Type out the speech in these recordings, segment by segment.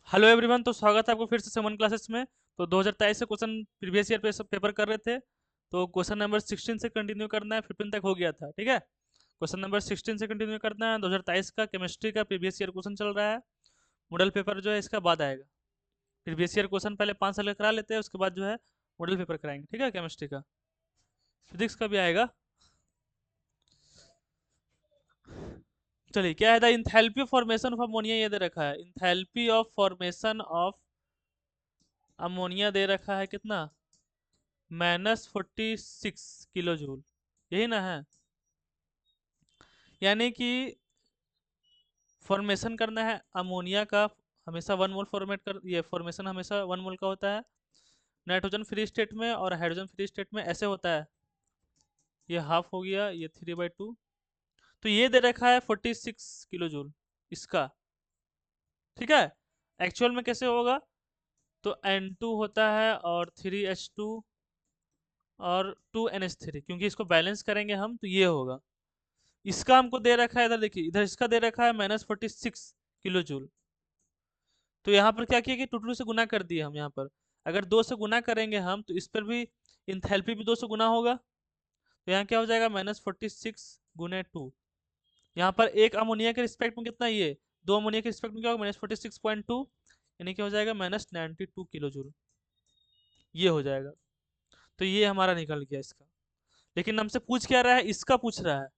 Hello everyone. तो स्वागत है आपको फिर से समन क्लासेस में। तो 2023 से क्वेश्चन प्रीवियस ईयर पे सब पेपर कर रहे थे। तो क्वेश्चन नंबर 16 से कंटिन्यू करना है। 15 तक हो गया था, ठीक है। क्वेश्चन नंबर 16 से कंटिन्यू करना है। 2023 का केमिस्ट्री का प्रीवियस ईयर क्वेश्चन चल रहा है। मॉडल पेपर जो है इसका बाद आएगा। प्रीवियस ईयर क्वेश्चन पहले 5 साल का करा लेते हैं, उसके बाद जो है मॉडल पेपर कराएंगे, ठीक है। केमिस्ट्री का, फिजिक्स का भी आएगा। चलिए, क्या है the enthalpy of formation of ammonia, ये दे रखा है। Enthalpy of formation of ammonia दे रखा है कितना, -46 किलो जूल, यही ना है। यानी कि फॉर्मेशन करना है अमोनिया का, हमेशा 1 मोल फॉर्मेट कर, ये फॉर्मेशन हमेशा 1 मोल का होता है। नाइट्रोजन फ्री स्टेट में और हाइड्रोजन फ्री स्टेट में ऐसे होता है। ये हाफ हो गया, ये 3/2। तो ये दे रखा है 46 किलो जूल इसका, ठीक है। एक्चुअल में कैसे होगा, तो N2 होता है और 3H2 और 2NH3, क्योंकि इसको बैलेंस करेंगे हम तो ये होगा। इसका हमको दे रखा है, इधर देखिए, इधर इसका दे रखा है -46 किलो जूल। तो यहाँ पर क्या किया कि टू से गुना कर दिए हम यहाँ पर। अगर 2 से गुना करेंगे हम तो इस पर भी इंथैल्पी भी 2 से गुना होगा। तो यहाँ क्या हो जाएगा, -46 × 2। यहाँ पर एक अमोनिया के रिस्पेक्ट में कितना, ये 2 अमोनिया के रिस्पेक्ट में क्या होगा, -46.2, यानी क्या हो जाएगा, -92 किलो जूल, ये हो जाएगा। तो ये हमारा निकल गया इसका। लेकिन हमसे पूछ क्या रहा है, इसका पूछ रहा है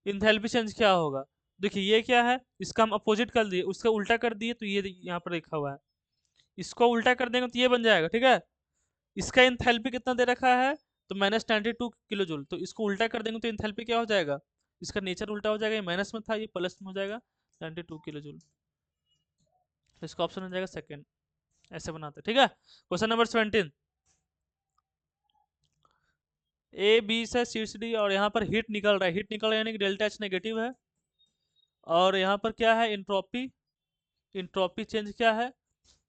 इंथैल्पी चेंज क्या होगा। देखिए ये क्या है, इसका हम अपोजिट कर दिए, उसका उल्टा कर दिए, तो ये यहाँ पर लिखा हुआ है। इसको उल्टा कर देंगे तो ये बन जाएगा, ठीक है। इसका इंथैल्पी कितना दे रखा है, तो -92 किलो जूल। तो इसको उल्टा कर देंगे तो इंथैल्पी क्या हो जाएगा, इसका नेचर उल्टा हो जाएगा। ये माइनस में था, ये प्लस में हो जाएगा, 92 किलो जूल। तो इसका ऑप्शन हो जाएगा सेकेंड। ऐसे बनाते, ठीक है। क्वेश्चन नंबर 17, ए बी से सी सी डी, और यहाँ पर हीट निकल रहा है। हीट निकल रहा है यानी कि डेल्टा एच नेगेटिव है। और यहाँ पर क्या है, इंट्रोपी, इंट्रोपी चेंज क्या है,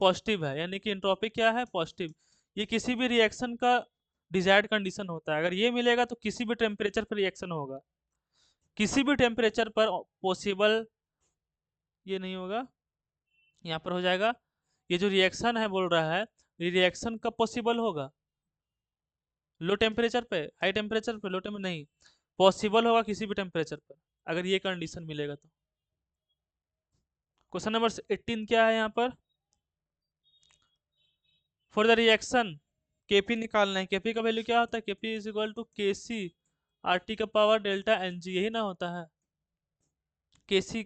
पॉजिटिव है, यानी कि इंट्रोपी क्या है, पॉजिटिव। ये किसी भी रिएक्शन का डिजायर्ड कंडीशन होता है। अगर ये मिलेगा तो किसी भी टेम्परेचर पर रिएक्शन होगा, किसी भी टेम्परेचर पर पॉसिबल ये नहीं होगा। यहाँ पर हो जाएगा, ये जो रिएक्शन है बोल रहा है, ये रिएक्शन कब पॉसिबल होगा, लो टेम्परेचर पे, हाई टेम्परेचर पे, लो टेम्परेचर नहीं, पॉसिबल होगा किसी भी टेम्परेचर पर, अगर ये कंडीशन मिलेगा तो। क्वेश्चन नंबर 18 क्या है यहाँ पर, फॉर द रिएक्शन केपी निकालना है। केपी का वैल्यू क्या होता है, KP is equal to KC R T का पावर डेल्टा एन जी, यही ना होता है। केसी,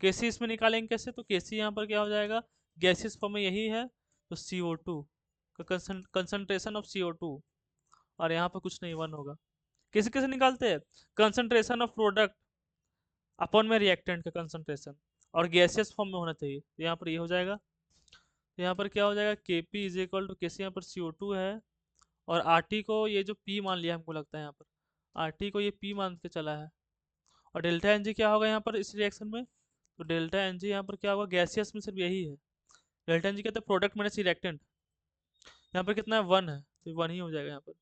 केसी इसमें निकालेंगे कैसे, तो केसी यहाँ पर क्या हो जाएगा, गैसियस फॉर्म में यही है, तो CO2 का कंसंट्रेशन ऑफ CO2, और यहाँ पर कुछ नहीं, 1 होगा। कैसे कैसे निकालते हैं, कंसंट्रेशन ऑफ प्रोडक्ट अपॉन में रिएक्टेंट का कंसंट्रेशन, और गैसियस फॉर्म में होना चाहिए, तो यहाँ पर ये हो जाएगा। तो यहाँ पर क्या हो जाएगा, के पी इज इक्वल टू कैसे, यहाँ पर CO2 है, और आर टी को ये जो पी मान लिया हमको लगता है यहाँ पर, आर टी को ये पी मान के चला है। और डेल्टा एन जी क्या होगा यहाँ पर इस रिएक्शन में, तो डेल्टा एन जी यहाँ पर क्या होगा, गैसियस में सिर्फ यही है। डेल्टा एन जी कहते हैं प्रोडक्ट माइनस रिएक्टेंट, यहाँ पर कितना है, 1 है, तो 1 ही हो जाएगा यहाँ पर,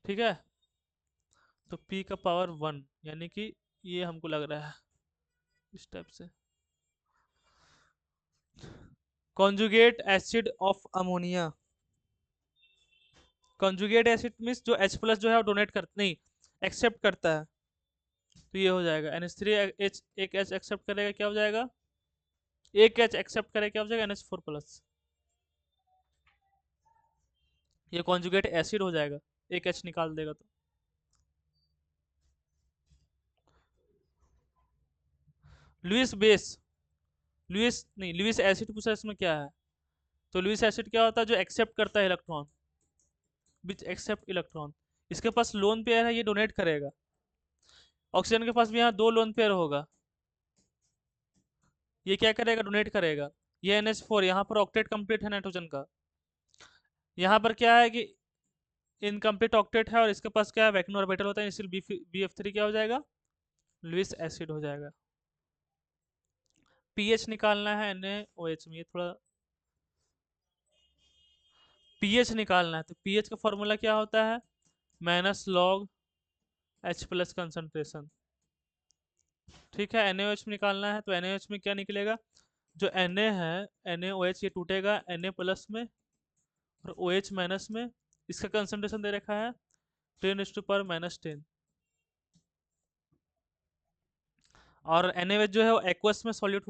ठीक है। तो पी का पावर 1, यानी कि ये हमको लग रहा है इस टाइप से। Conjugate acid of ammonia, conjugate acid means जो H+ जो है वो डोनेट कर नहीं, एक्सेप्ट करता है, तो ये हो जाएगा NH3H, एक H एक्सेप्ट करेगा क्या हो जाएगा, एक H एक्सेप्ट करेगा क्या हो जाएगा, NH4+। ये कॉन्जुगेट एसिड हो जाएगा, एक H निकाल देगा तो। लुइस बेस, लुइस नहीं, लुइस एसिड पूछा इसमें क्या है, तो लुइस एसिड क्या होता है, जो एक्सेप्ट करता है इलेक्ट्रॉन, विच एक्सेप्ट इलेक्ट्रॉन। इसके पास लोन पेयर है, ये डोनेट करेगा। ऑक्सीजन के पास भी यहाँ 2 लोन पेयर होगा, ये क्या करेगा, डोनेट करेगा। ये NH4, यहाँ पर ऑक्टेट कंप्लीट है नाइट्रोजन का। यहाँ पर क्या है कि इनकम्प्लीट ऑक्टेट है, और इसके पास क्या है, वैक्यूम ऑर्बिटल होता है, इसलिए BF3 क्या हो जाएगा, लुइस एसिड हो जाएगा। पीएच निकालना है NaOH में, ये थोड़ा पीएच निकालना है, तो पीएच का फॉर्मूला क्या होता है, -log H+ कंसंट्रेशन। ठीक है, NaOH में निकालना है तो NaOH में क्या निकलेगा, जो Na है NaOH ये टूटेगा Na प्लस में और OH माइनस में। इसका कंसंट्रेशन दे रखा है 10⁻⁻10। और NaOH जो है वो एक्वस में सॉल्यूट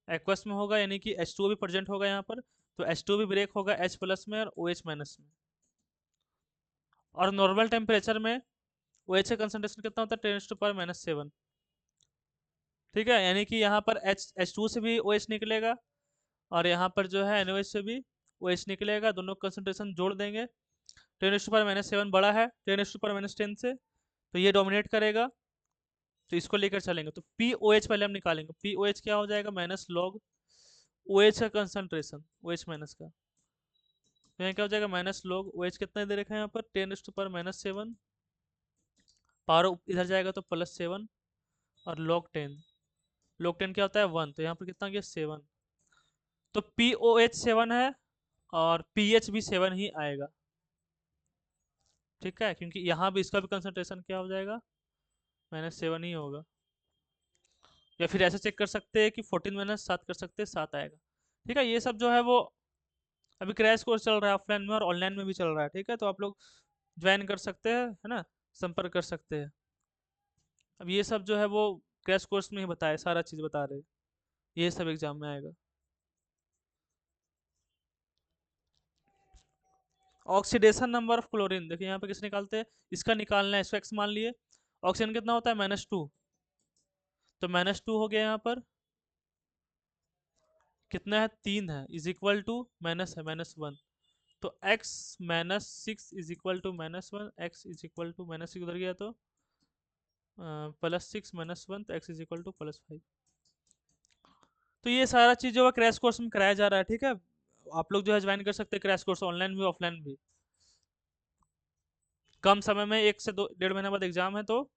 एक्वस में होगा, यानी कि H2O भी प्रेजेंट होगा यहाँ पर, तो H2O भी ब्रेक होगा H प्लस में और OH माइनस में। और नॉर्मल टेम्परेचर में OH का कंसंट्रेशन कितना होता है 10⁻⁻7। ठीक है, यानी कि यहाँ पर H2 से भी OH निकलेगा और यहाँ पर जो है NaOH से भी OH निकलेगा, दोनों कंसंट्रेशन जोड़ देंगे। 10⁻⁻7 बड़ा है 10⁻⁻10 से, तो ये डोमिनेट करेगा, तो इसको लेकर चलेंगे। तो POH पहले हम निकालेंगे, POH क्या हो जाएगा माइनस लॉग OH का कंसंट्रेशन OH माइनस का, तो यहाँ क्या हो जाएगा माइनस लॉग OH कितना दे रखा है यहाँ पर 10⁻⁻7, पावर इधर जाएगा तो +7 और log 10 क्या होता है 1, तो यहाँ पर कितना गया 7। तो POH 7 है और pH भी 7 ही आएगा। ठीक है, क्योंकि यहाँ भी इसका भी कंसंट्रेशन क्या हो जाएगा -7 ही होगा। या फिर ऐसे चेक कर सकते हैं कि 14 - 7 कर सकते हैं, 7 आएगा। ठीक है, ये सब जो है वो अभी क्रैश कोर्स चल रहा है ऑफलाइन में और ऑनलाइन में भी चल रहा है। ठीक है, तो आप लोग ज्वाइन कर सकते हैं, है ना, संपर्क कर सकते हैं। अब ये सब जो है वो क्रैश कोर्स में ही बताए, सारा चीज़ बता रहे हैं, ये सब एग्जाम में आएगा। ऑक्सीडेशन नंबर ऑफ क्लोरीन देखिए यहाँ पे किस निकालते हैं, इसका निकालना है, इसको एक्स मान लिए। ऑक्सीजन कितना होता है -2, तो -2 हो गया यहाँ पर, कितना है 3 है, इज इक्वल टू माइनस है -1, तो x -6 is equal to -1, x is equal to -6 उधर गया तो +6 -1, तो x इज इक्वल टू +5। तो ये सारा चीज़ जो है क्रैश कोर्स में कराया जा रहा है। ठीक है, आप लोग जो है ज्वाइन कर सकते हैं क्रैश कोर्स, ऑनलाइन भी ऑफलाइन भी। कम समय में 1 से 2 डेढ़ महीने बाद एग्जाम है, तो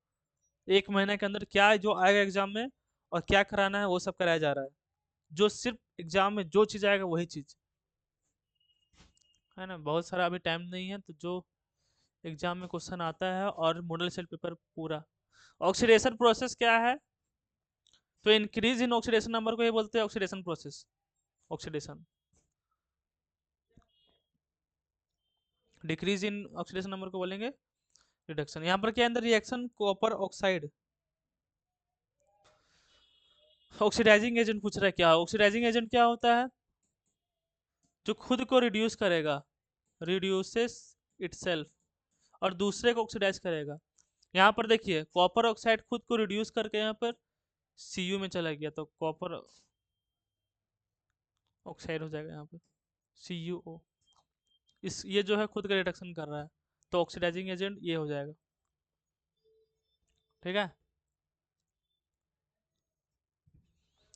1 महीने के अंदर क्या जो आएगा एग्जाम में और क्या कराना है वो सब कराया जा रहा है। जो सिर्फ एग्जाम में जो चीज़ आएगा वही चीज़, है ना, बहुत सारा अभी टाइम नहीं है, तो जो एग्जाम में क्वेश्चन आता है और मॉडल सेल पेपर पूरा। ऑक्सीडेशन प्रोसेस क्या है, तो इंक्रीज इन ऑक्सीडेशन नंबर को ये बोलते हैं oxidation process, oxidation. Decrease in oxidation number को बोलेंगे रिडक्शन। यहाँ पर क्या अंदर reaction copper oxide, oxidising agent पूछ रहा है, क्या ऑक्सीडाइजिंग एजेंट क्या होता है, जो खुद को रिड्यूस करेगा, रिड्यूसेस इटसेल्फ, और दूसरे को ऑक्सीडाइज करेगा। यहाँ पर देखिए कॉपर ऑक्साइड खुद को रिड्यूस करके यहाँ पर Cu में चला गया, तो कॉपर ऑक्साइड हो जाएगा यहाँ पर CuO। इस ये जो है खुद का रिडक्शन कर रहा है, तो ऑक्सीडाइजिंग एजेंट ये हो जाएगा। ठीक है,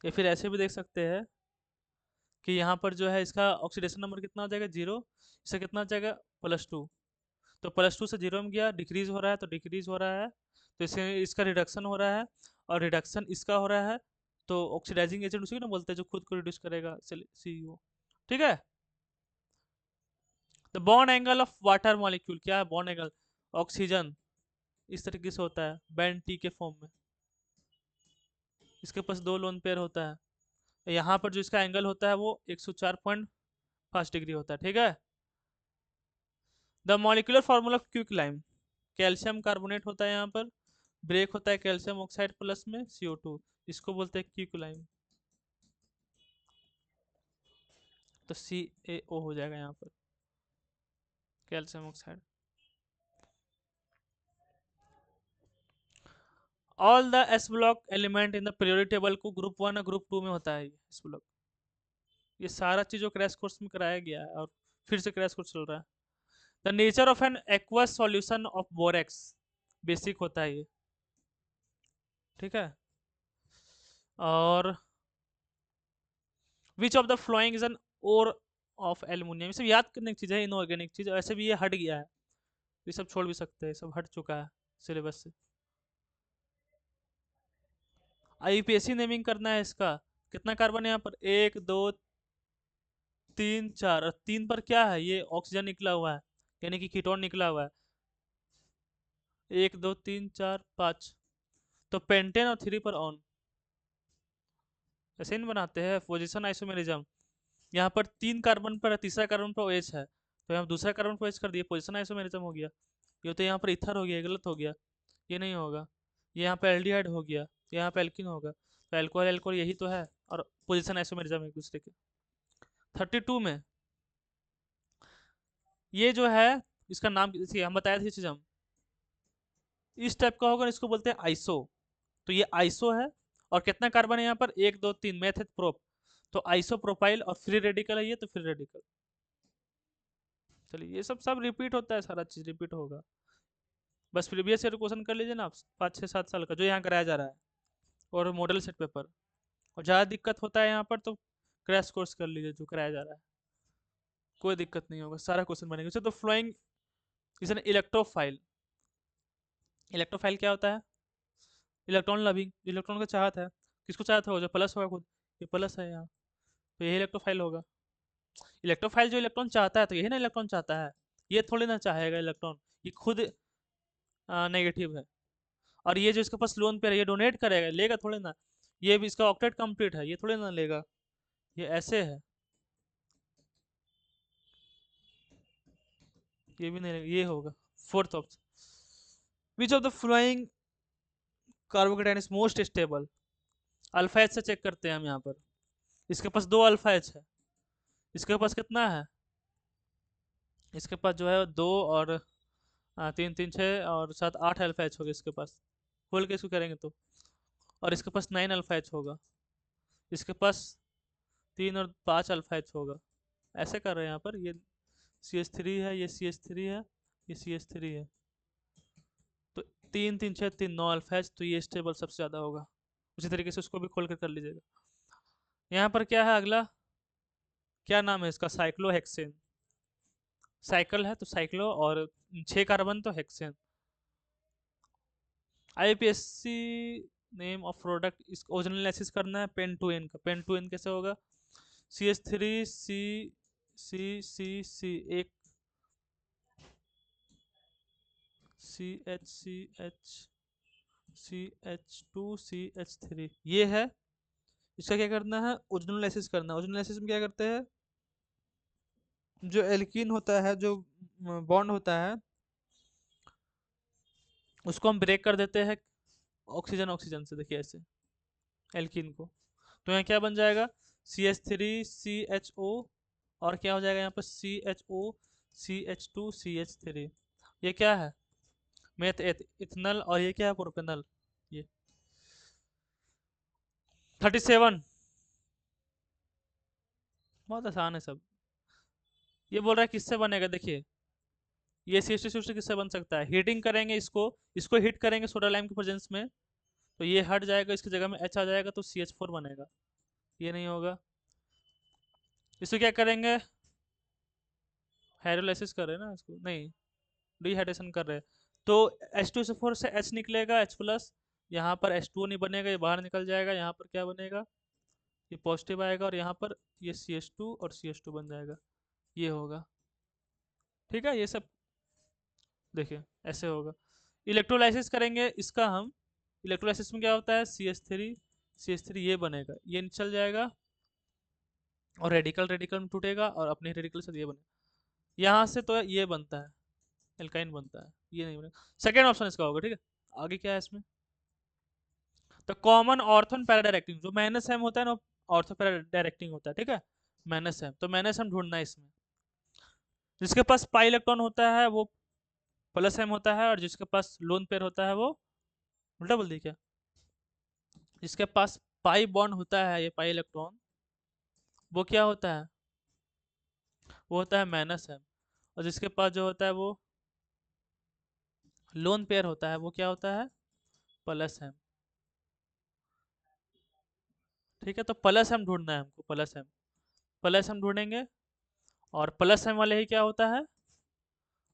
या फिर ऐसे भी देख सकते हैं कि यहाँ पर जो है इसका ऑक्सीडेशन नंबर कितना हो जाएगा 0, इसका कितना हो जाएगा +2, तो +2 से 0 में गया, डिक्रीज हो रहा है तो डिक्रीज हो रहा है, तो इससे इसका रिडक्शन हो रहा है और रिडक्शन इसका हो रहा है, तो ऑक्सीडाइजिंग एजेंट उसी को ना बोलते हैं जो खुद को रिड्यूस करेगा, CuO। ठीक है, the bond angle of water molecule क्या है, बॉन्ड एंगल ऑक्सीजन इस तरीके से होता है बैंड टी के फॉर्म में, इसके पास 2 लोन पेयर होता है। यहाँ पर जो इसका एंगल होता है वो 104.5 डिग्री होता है। ठीक है, the molecular formula of quicklime, calcium carbonate होता है यहाँ पर, ब्रेक होता है कैल्शियम ऑक्साइड प्लस में CO2, इसको बोलते हैं क्विकलाइम, तो CaO हो जाएगा यहाँ पर calcium oxide. All the S block element in the periodic table को ग्रुप 1 और ग्रुप 2 में होता है ये S ब्लॉक। ये सारा चीज़ जो क्रैश कोर्स में कराया गया है और फिर से क्रैश कोर्स चल रहा है। The nature of an aqueous solution of borax, basic होता है ये। ठीक है, और which of the following is an ore of aluminium, सब याद करने की चीज़ है, इनऑर्गेनिक चीज़, वैसे भी ये हट गया है, ये सब छोड़ भी सकते हैं, सब हट चुका है सिलेबस से। IUPAC नेमिंग करना है इसका, कितना कार्बन है यहाँ पर 1 2 3 4, और 3 पर क्या है ये ऑक्सीजन निकला हुआ है, यानी कि कीटोन निकला हुआ है, 1 2 3 4 5, तो पेंटेन और 3 पर ऑन, ऐसे नहीं बनाते हैं पोजीशन आइसोमेरिज्म। यहाँ पर 3 कार्बन पर है, तीसरा कार्बन पर OH है, तो हम दूसरा कार्बन पर OH कर दिए, पोजीशन आइसोमेरिज्म हो गया। ये तो यहाँ पर इथर हो गया, गलत हो गया, ये नहीं होगा। ये यहाँ पे एल्डिहाइड हो गया, यहाँ पे एल्किन होगा, तो एल्कोहल एल्कोहल यही तो है, और पोजीशन आइसोमेरिज्म एक दूसरे के। 32 में ये जो है, इसका नाम जैसे हम बताया था ये चीज़ हम, इस टाइप का होगा, इसको बोलते हैं आइसो। तो ये आइसो है, और कितना कार्बन है यहाँ पर, 1 2 3, मेथ प्रोप, तो आइसो प्रोपाइल, और फ्री रेडिकल है ये, तो फ्री रेडिकल। चलिए ये सब रिपीट होता है, सारा चीज़ रिपीट होगा, बस प्रीवियस ईयर क्वेश्चन कर लीजिए ना आप, 5 6 7 साल का जो यहाँ कराया जा रहा है, और मॉडल सेट पेपर। और ज़्यादा दिक्कत होता है यहाँ पर तो क्रैश कोर्स कर लीजिए जो कराया जा रहा है, कोई दिक्कत नहीं होगा, सारा क्वेश्चन बनेगा। तो flowing is an electrophile. Electrophile क्या होता है, इलेक्ट्रॉन लविंग, इलेक्ट्रॉन का चाहत है, किसको चाहत होगा, जो प्लस होगा खुद, ये प्लस है यहाँ, तो यही इलेक्ट्रोफाइल होगा। इलेक्ट्रोफाइल जो इलेक्ट्रॉन चाहता है, तो यही ना इलेक्ट्रॉन चाहता है, ये थोड़ी ना चाहेगा इलेक्ट्रॉन, ये खुद नेगेटिव है। और ये जो इसके पास लोन पे है, ये डोनेट करेगा, लेगा थोड़े ना, ये भी इसका ऑक्टेट कंप्लीट है, ये थोड़े ना लेगा, ये ऐसे है, ये भी नहीं लेगा, ये होगा। Fourth option, which of the flowing carbocation is most stable. Alpha H से चेक करते हैं हम यहाँ पर, इसके पास 2 अल्फा एच है, इसके पास कितना है, इसके पास जो है 2 और 3 3 6 और 7 8 अल्फा एच होगा इसके पास, खोल के इसको करेंगे तो, और इसके पास 9 अल्फा एच होगा, इसके पास 3 और 5 अल्फा एच होगा, ऐसे कर रहे हैं यहाँ पर। ये CH3 है, ये CH3 है, ये CH3 है, तो 3 3 6 3 9 अल्फा एच, तो ये स्टेबल सबसे ज़्यादा होगा। उसी तरीके से उसको भी खोल कर लीजिएगा। यहाँ पर क्या है अगला, क्या नाम है इसका, साइक्लोहेक्सेन, साइकिल है तो साइक्लो, और 6 कार्बन तो hexane. IPSC name of product, इसको ओरिजिनल एनालिसिस करना है, पेन टू एन का, पेन टू एन कैसे होगा, CH3 C C C C एक CH CH2CH3, ये है। इसका क्या करना है, ओरिजिनल एनालिसिस करना है। ओरिजिनल एनालिसिस में क्या करते हैं, जो एल्कीन होता है, जो बॉन्ड होता है, उसको हम ब्रेक कर देते हैं ऑक्सीजन ऑक्सीजन से, देखिए ऐसे एल्कीन को, तो यहाँ क्या बन जाएगा, CH3CHO, और क्या हो जाएगा यहाँ पर CHO CH2CH3, ये क्या है, मेथ इथनल, और ये क्या है, प्रोपेनल। ये 37, बहुत आसान है सब। ये बोल रहा है किससे बनेगा, देखिए ये CH2 किससे बन सकता है, हीटिंग करेंगे इसको, इसको हीट करेंगे सोडा लाइम के प्रेजेंस में, तो ये हट जाएगा, इसकी जगह में H आ जाएगा, तो CH4 बनेगा, ये नहीं होगा। इसको क्या करेंगे, हाइड्रोलाइसिस कर रहे हैं ना इसको, नहीं डिहाइड्रेशन कर रहे हैं, तो H2SO4 से H निकलेगा, H प्लस, यहाँ पर H2 नहीं बनेगा, ये बाहर निकल जाएगा, यहाँ पर क्या बनेगा, ये पॉजिटिव आएगा, और यहाँ पर ये CH2 और CH2 बन जाएगा, ये होगा। ठीक है, ये सब देखिए ऐसे होगा। इलेक्ट्रोलाइसिस करेंगे इसका हम, इलेक्ट्रोलाइसिस में क्या होता है, CH3 ये बनेगा, ये निकल जाएगा, और रेडिकल रेडिकल में टूटेगा, और अपने रेडिकल से ये बनेगा, यहाँ से तो ये बनता है, एल्काइन बनता है, ये नहीं बनेगा। सेकेंड ऑप्शन इसका होगा, ठीक है। आगे क्या है इसमें, तो कॉमन ऑर्थोन पैराडायरेक्टिंग, जो माइनस एम होता है ना, ऑर्थो पैराडायरेक्टिंग होता है, ठीक है, माइनस एम, तो माइनस एम ढूंढना है इसमें। जिसके पास पाई इलेक्ट्रॉन होता है वो प्लस एम होता है, और जिसके पास लोन पेयर होता है वो, उल्टा बोल दी क्या, जिसके पास पाई बॉन्ड होता है, ये पाई इलेक्ट्रॉन, वो क्या होता है, वो होता है माइनस एम, और जिसके पास जो होता है वो लोन पेयर होता है, वो क्या होता है, प्लस एम। ठीक है, तो प्लस एम ढूंढना है हमको, प्लस एम ढूंढेंगे, और प्लस एम वाले ही क्या होता है,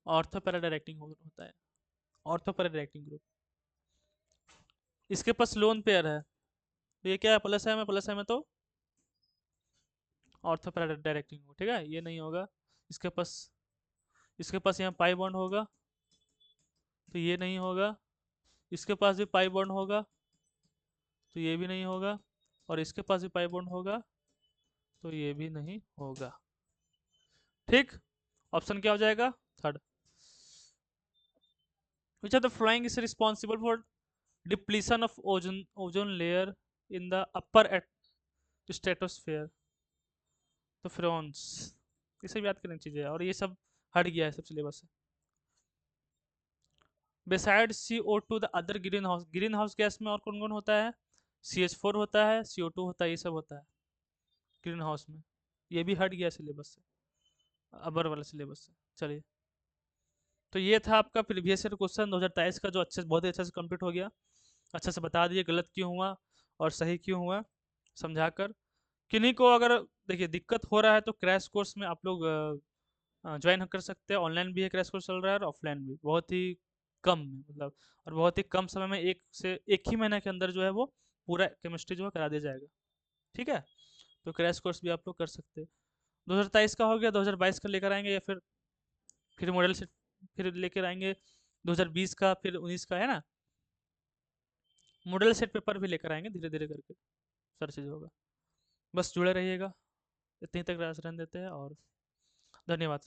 ऑर्थो पैरा डायरेक्टिंग होता है, ऑर्थो पैरा डायरेक्टिंग ग्रुप। इसके पास लोन पेयर है, तो ये क्या है, प्लस एम है तो ऑर्थो पैरा डायरेक्टिंग, ठीक है, ये नहीं होगा। इसके पास, इसके पास यहाँ पाई बॉन्ड होगा, तो ये नहीं होगा। इसके पास भी पाई बॉन्ड होगा, तो ये भी नहीं होगा, और इसके पास भी पाई बॉन्ड होगा तो ये भी नहीं होगा। ठीक, ऑप्शन क्या हो जाएगा? Third. Which are the following is responsible for depletion of ozone layer in the upper stratosphere? तो फ्रॉन्स, ये सब याद करने की चीज़ें हैं, और ये सब हट गया है सब सिलेबस से। Beside CO2 the other green house gas में और कौन कौन होता है? CH4 होता है, CO2 होता है, ये सब होता है ग्रीन हाउस में। ये भी हट गया सिलेबस से, अबर वाले सिलेबस से। चलिए, तो ये था आपका प्रीवियस ईयर क्वेश्चन 2023 का, जो अच्छे बहुत ही अच्छे से कंप्लीट हो गया। अच्छे से बता दिए गलत क्यों हुआ और सही क्यों हुआ, समझाकर। किन्हीं को अगर देखिए दिक्कत हो रहा है तो क्रैश कोर्स में आप लोग ज्वाइन कर सकते हैं। ऑनलाइन भी है क्रैश कोर्स चल रहा है, और ऑफलाइन भी, बहुत ही कम में, मतलब और बहुत ही कम समय में, एक ही महीने के अंदर जो है वो पूरा केमिस्ट्री जो है करा दिया जाएगा। ठीक है, तो क्रैश कोर्स भी आप लोग कर सकते हैं। 2023 का हो गया, 2022 का लेकर आएंगे, या फिर मॉडल सेट फिर लेकर आएंगे 2020 का, फिर 19 का, है ना। मॉडल सेट पेपर भी लेकर आएंगे धीरे धीरे करके, सारी चीज़ होगा। बस जुड़े रहिएगा, इतनी तक रास रहने देते हैं, और धन्यवाद।